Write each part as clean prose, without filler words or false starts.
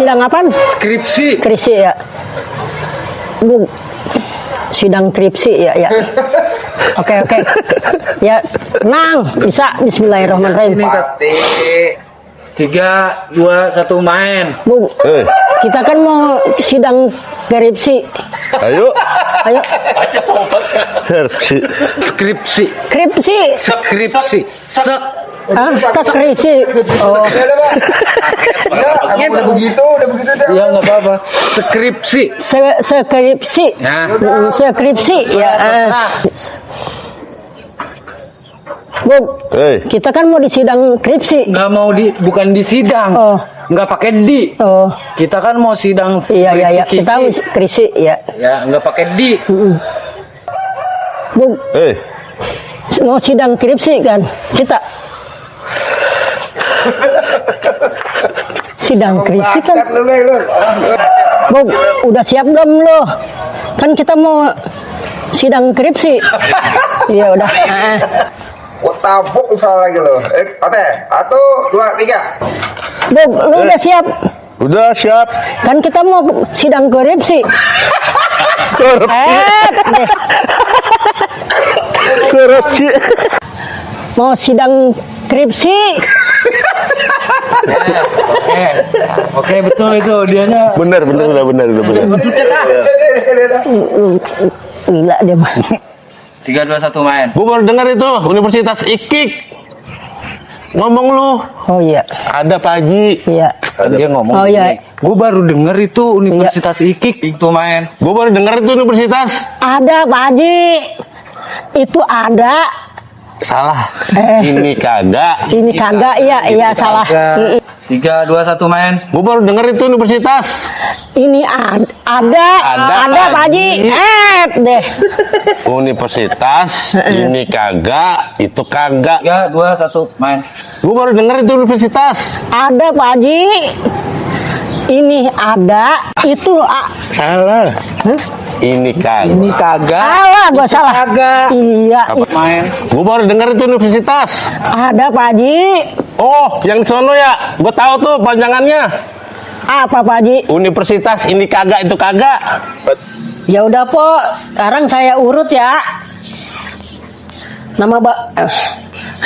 sidang apa? Skripsi. Skripsi ya. Bu, sidang skripsi ya ya. Oke. Ya, tenang, bisa. Bismillahirrahmanirrahim. Ini pasti. 3, 2, 1 main. Bu, kita kan mau sidang skripsi. Ayo. Skripsi. Skripsi. Skripsi. Oh. Udah begitu Ya nggak apa-apa. Skripsi. Skripsi. Nah. Skripsi ya. Bu, kita kan mau di sidang skripsi. Nggak mau bukan di sidang. Oh. Nggak pakai di. Oh. Kita kan mau sidang Iya. Kita mau skripsi ya. Ya nggak pakai di. Bu, mau sidang skripsi kan kita. Sidang skripsi kan. Bu, udah siap belum lo? Kan kita mau sidang skripsi. Iya udah. Oh, tabuk salah lagi lo. Oke, 1, 2, 3. Bu, lu udah siap? Udah siap. Kan kita mau sidang skripsi. Korupsi. Mau sidang skripsi. Oke betul itu dianya. Benar. Gila dia mah. 3, 2, 1 main. Gue baru dengar itu Universitas IKIK ngomong lu. Oh iya. Ada Pak Haji. Iya. Dia ngomong. Oh iya. Gue baru denger itu Universitas IKIK itu main. Gue baru dengar itu universitas. Ada Pak Haji. Itu ada. Salah. Ini kagak. Ini kagak iya salah. 3, 2, 1 main. Gue baru dengar itu universitas. Ini ada Pak Haji. Deh. Universitas. Ini kagak. Itu kagak. 3, 2, 1 main. Gue baru dengar itu universitas. Ada Pak Haji. Ini ada. Itu Salah. Ini kagak. Ini kagak. salah, gua salah. Kagak. Iya. Main. Gue baru dengar itu universitas. Ada Pak Haji. Oh, yang di sono ya. Gue tahu tuh panjangannya. Apa Pak Haji? Universitas ini kagak itu kagak. Ya udah Po, sekarang saya urut ya. Nama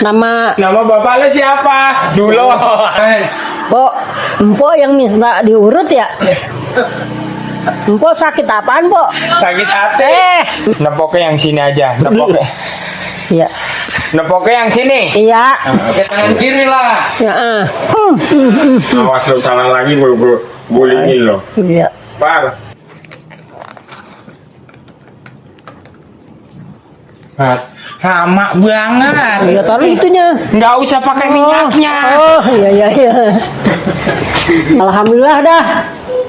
Nama bapaknya siapa? Dulu. Po, Empo yang minta diurut ya. Empo sakit apaan Po? Sakit hati. Nepoknya yang sini aja. Nepoknya. Iya. Nepoknya yang sini. Iya. Oke tangan kiri lah. Ya. Awas lo salah lagi gue bullyingin lo. Iya. Par. Lama banget. Ya taruh itunya. Nggak usah pakai minyaknya. Oh, iya. Alhamdulillah dah.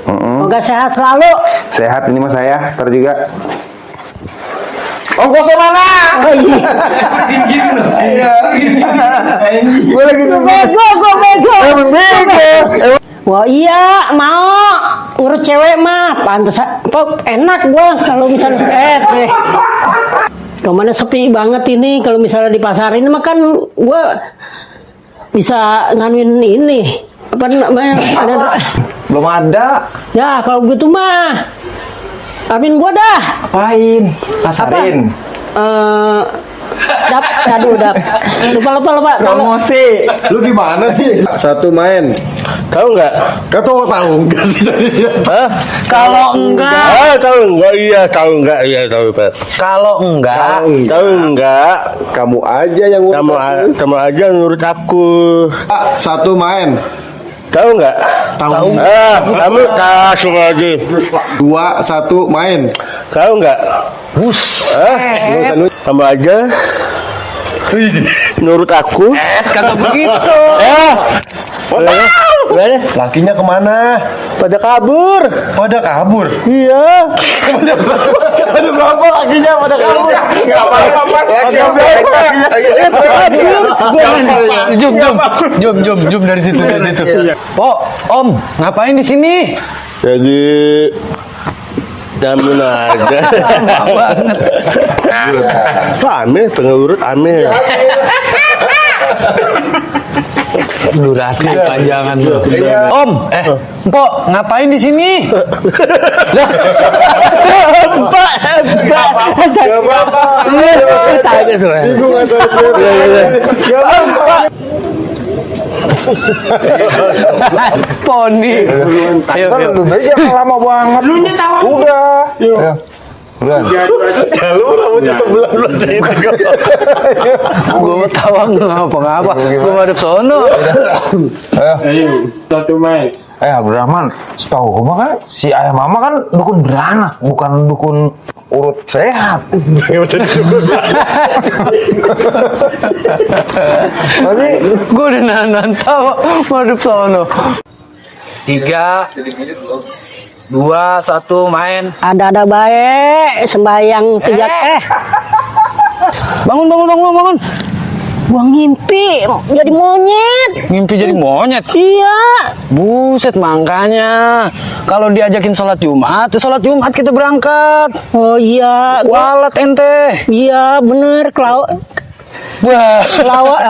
Semoga sehat selalu. Sehat ini mas saya, ntar juga. Ongkosnya mana? Oh iya. Gue lagi nunggu. Gue bego. Emang bego. Wah iya mau urut cewek mah pantes enak gua kalau misalnya kemana sepi banget ini kalau misalnya di pasar ini mah kan gua bisa nganuin ini apa namanya ada Belum ada. ya kalau gitu mah amin gua dah Apain? Pasarin. Lupa. Promosi. Lu di mana sih? 1 main. Tahu nggak? Kau tahu enggak sih? Hah? Kalau enggak Tahu nggak? Iya, tahu nggak? Iya, tahu Pak. Kalau enggak. Tahu nggak? Kamu aja yang Kamu aja nurut aku. 1 main. Tahu nggak? Tahu. Kamu langsung aja. 2, 1 main. Tahu nggak? Kamu aja nurut aku. Kagak begitu. Lakinya kemana? Pada kabur. Pada kabur. Iya. Ada berapa lakinya pada kabur? Enggak apa-apa. Jom dari situ. Oh, Om, ngapain di sini? Jadi jamin aja. Banget. Ame pengurut ame. Durasi panjangan tuh. Om, Mpok, ngapain di sini? Lah, Mbak. Tanya tuh. Poni. Ayo, ayo. Lu aja lama banget. Lu tawa. Udah. Ya. Bulan. Ya lu rambutnya tebelan sih. Gua mau tawa ngapa-ngapa. Gua madep sono. Ayo, satu main. Abdurrahman, setahu gua kan si ayah mama kan dukun beranak, bukan dukun urut sehat. Tapi Gua udah nahan tawa madep sono. 3 2 1 main. Ada baik sembayang 3 Bangun. Gua ngimpi jadi monyet. Mimpi jadi monyet. Iya. Buset, makanya kalau diajakin sholat Jumat kita berangkat. Oh iya. Walat ente. Iya bener Wah.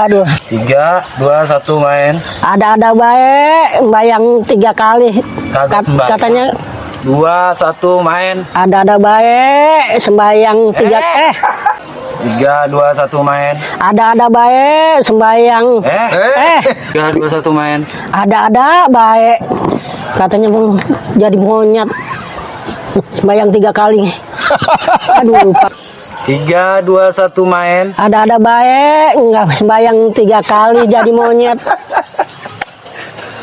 aduh. 3 2 1 main. Ada baik sembayang 3 kali. Kagak sembayang. Katanya 2 1 main. ada baik sembayang 3 3 2 1 main. ada baik sembayang 3 2 1 main. ada baik katanya mau jadi monyet sembayang 3 kali. Aduh lupa. 3 2 1 main. Ada baik enggak sembayang 3 kali jadi monyet.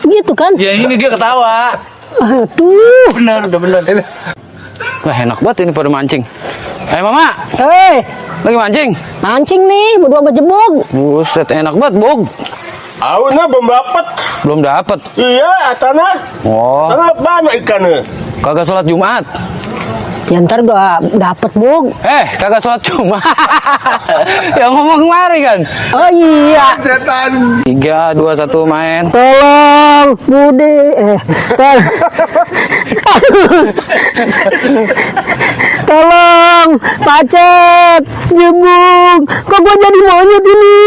Gitu kan? Ya ini dia ketawa. Aduh. Bener, udah bener. Wah, enak banget ini pada mancing. Mama, lagi mancing? Mancing nih, berdua berjebuk. Buset, enak banget, Bog. Awalnya belum dapat. Belum dapet. Iya, tanah. Oh, Tanah banyak ikannya. kagak sholat Jumat. Ya ntar gua dapet, Bug. Kagak sholat Jumat. Yang ngomong kemari kan. Oh iya. 3 2 1 main. Tolong, Budi. Tolong, Pacet, jebuk. Kok gua jadi monyet ini?